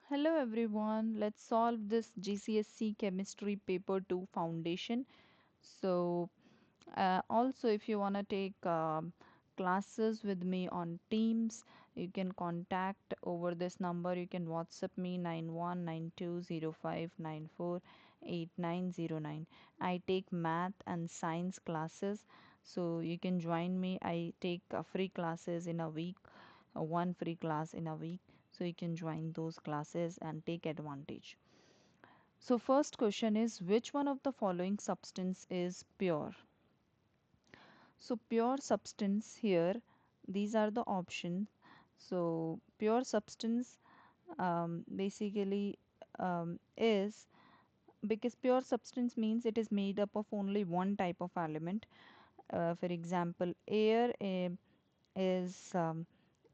Hello everyone, let's solve this GCSE Chemistry Paper 2 Foundation. So, also if you want to take classes with me on Teams, you can contact over this number. You can WhatsApp me 919205948909. I take math and science classes, so you can join me. I take free classes in a week, one free class in a week, so you can join those classes and take advantage. So first question is, which one of the following substance is pure? So pure substance here, these are the options. So pure substance basically is, because pure substance means it is made up of only one type of element. For example, air is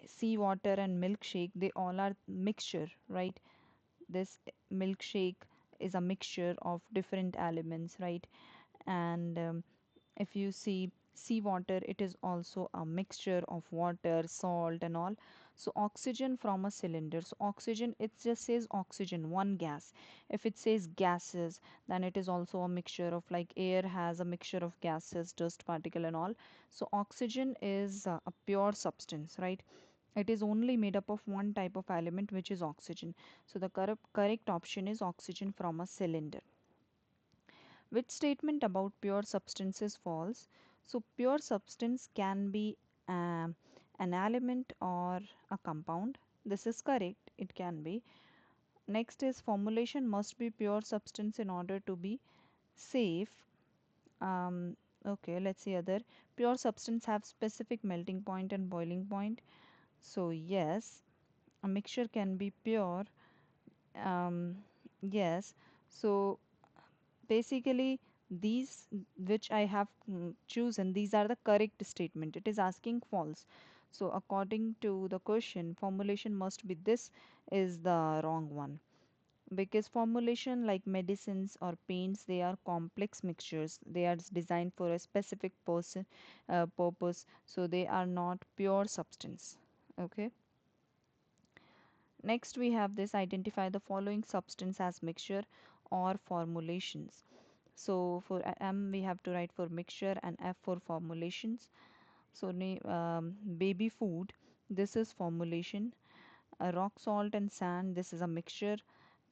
seawater and milkshake. They all are mixture, right? This milkshake is a mixture of different elements, right? And if you see seawater, it is also a mixture of water, salt and all. So oxygen from a cylinder, so oxygen, it just says oxygen, one gas. If it says gases, then it is also a mixture of, like air has a mixture of gases, dust particle and all. So oxygen is a pure substance, right? It is only made up of one type of element, which is oxygen. So the correct option is oxygen from a cylinder. Which statement about pure substance is false? So pure substance can be um, an element or a compound. This is correct, it can be. Next is, formulation must be pure substance in order to be safe. um, okay, let's see other. Pure substance have specific melting point and boiling point. So yes, a mixture can be pure. um, yes. So basically, these which I have chosen, these are the correct statement. It is asking false. So according to the question, formulation must be this is the wrong one, because formulation like medicines or paints, they are complex mixtures. They are designed for a specific purpose, so they are not pure substance. Okay. Next we have this, identify the following substance as mixture or formulations. So for M we have to write for mixture and F for formulations. So baby food, this is formulation. Rock salt and sand, this is a mixture.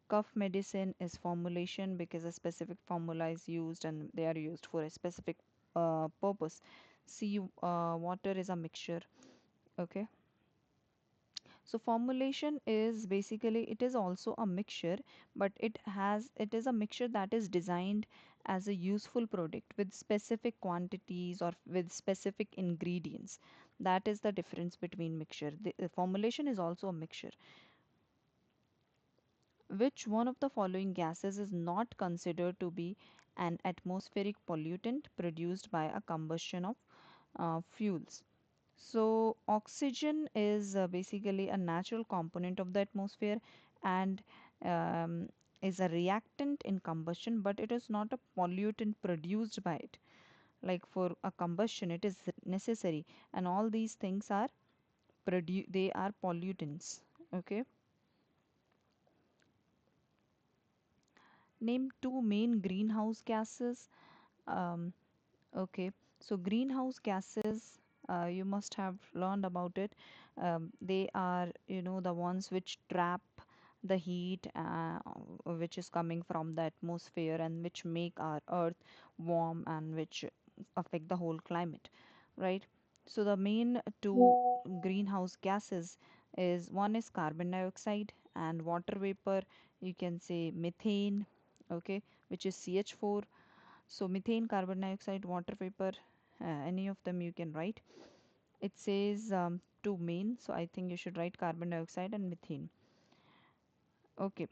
Cough medicine is formulation because a specific formula is used and they are used for a specific purpose. Sea water is a mixture. Okay. So formulation is basically, it is also a mixture, but it is a mixture that is designed as a useful product with specific quantities or with specific ingredients. That is the difference between mixture. The formulation is also a mixture. Which one of the following gases is not considered to be an atmospheric pollutant produced by a combustion of fuels? So, oxygen is basically a natural component of the atmosphere and um, is a reactant in combustion, but it is not a pollutant produced by it. Like for a combustion, it is necessary, and all these things are they are pollutants. Okay. Name two main greenhouse gases. Um, Okay, so greenhouse gases, you must have learned about it. They are, the ones which trap the heat which is coming from the atmosphere and which make our earth warm and which affect the whole climate, right? So the main two greenhouse gases is, one is carbon dioxide and water vapor. You can say methane, okay, which is CH4. So methane, carbon dioxide, water vapor, any of them you can write. It says two main, so I think you should write carbon dioxide and methane. Okay,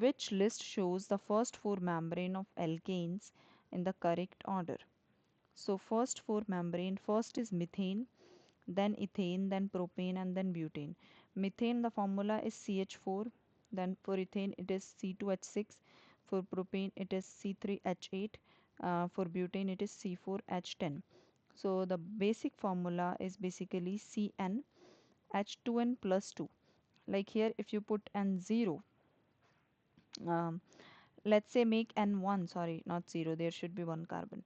which list shows the first four membrane of alkanes in the correct order? So first four membrane, first is methane, then ethane, then propane, and then butane. Methane, the formula is CH4, then for ethane it is C2H6, for propane it is C3H8, for butane it is C4H10. So the basic formula is basically CnH2n plus 2. Like here, if you put n 0, um, let's say make n 1, sorry, not 0, there should be one carbon.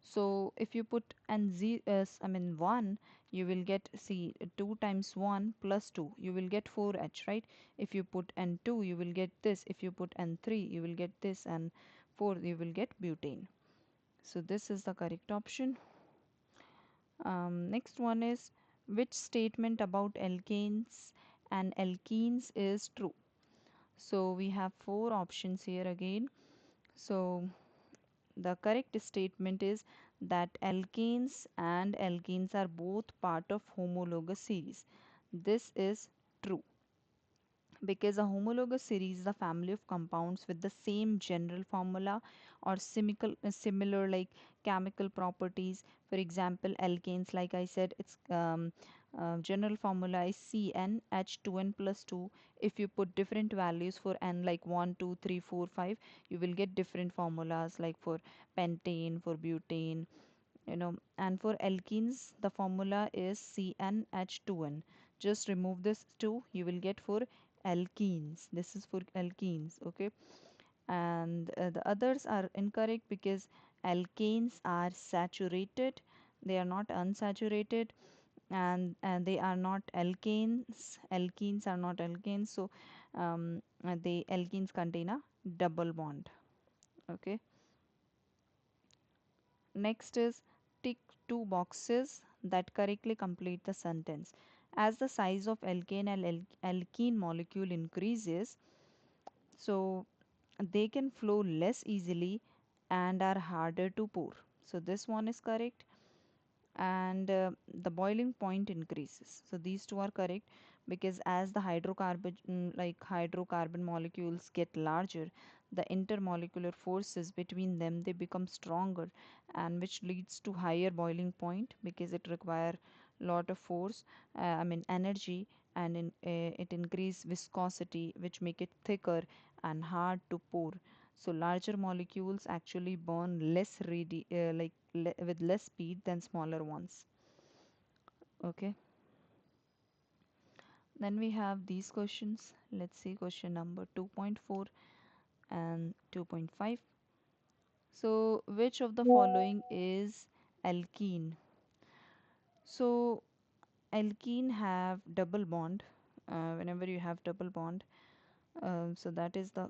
So if you put n z I mean 1, you will get, see, 2 times 1 plus 2, you will get 4H, right? If you put n2, you will get this. If you put n3, you will get this, and 4, you will get butane. So this is the correct option. Next one is, which statement about alkanes and alkenes is true? So we have four options here again. So the correct statement is that alkanes and alkenes are both part of homologous series. This is true, because a homologous series is a family of compounds with the same general formula or similar like chemical properties. For example, alkanes, like I said, its general formula is CnH2n plus 2. If you put different values for n, like 1, 2, 3, 4, 5, you will get different formulas, like for pentane, for butane, and for alkenes the formula is CnH2n. Just remove this 2, you will get for alkenes. This is for alkenes, okay? And the others are incorrect, because alkanes are saturated, they are not unsaturated, and they are not alkanes. Alkenes are not alkanes, so the alkenes contain a double bond, okay? Next is, tick two boxes that correctly complete the sentence. As the size of alkane and alkene molecule increases, so they can flow less easily and are harder to pour. So this one is correct. And the boiling point increases. So these two are correct, because as the hydrocarbon molecules get larger, the intermolecular forces between them, they become stronger, and which leads to higher boiling point, because it require lot of force, I mean energy, and it increase viscosity, which make it thicker and hard to pour. So larger molecules actually burn less with less speed than smaller ones. Okay. Then we have these questions. Let's see question number 2.4 and 2.5. So which of the following is alkene? So alkene have double bond. Whenever you have double bond, so that is the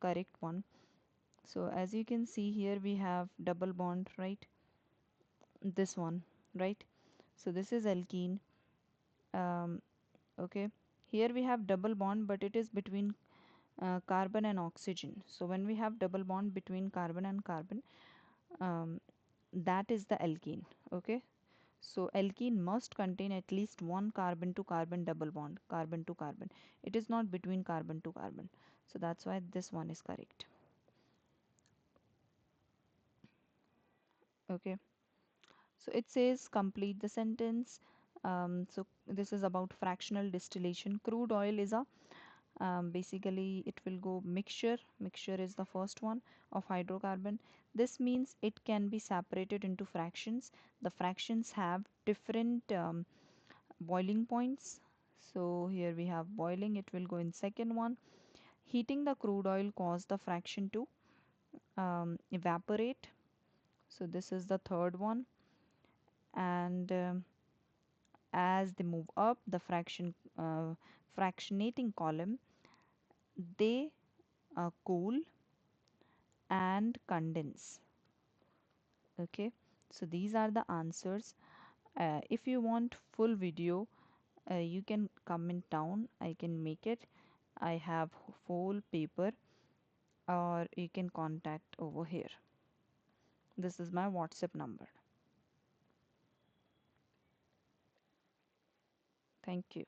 correct one. So as you can see here, we have double bond, right? This one, right? So this is alkene. um, okay, here we have double bond, but it is between carbon and oxygen. So when we have double bond between carbon and carbon, um, that is the alkene. Okay, so alkene must contain at least one carbon to carbon double bond, carbon to carbon. It is not between carbon to carbon, so that's why this one is correct. Okay, so it says complete the sentence. So this is about fractional distillation. Crude oil is a, basically it will go mixture is the first one of hydrocarbon. This means it can be separated into fractions. The fractions have different boiling points. So here we have boiling, it will go in second one. Heating the crude oil cause the fraction to evaporate. So this is the third one. And as they move up the fractionating column, they cool and condense. Okay, so these are the answers. If you want full video, you can comment down, I can make it. I have full paper, or you can contact over here. This is my WhatsApp number. Thank you.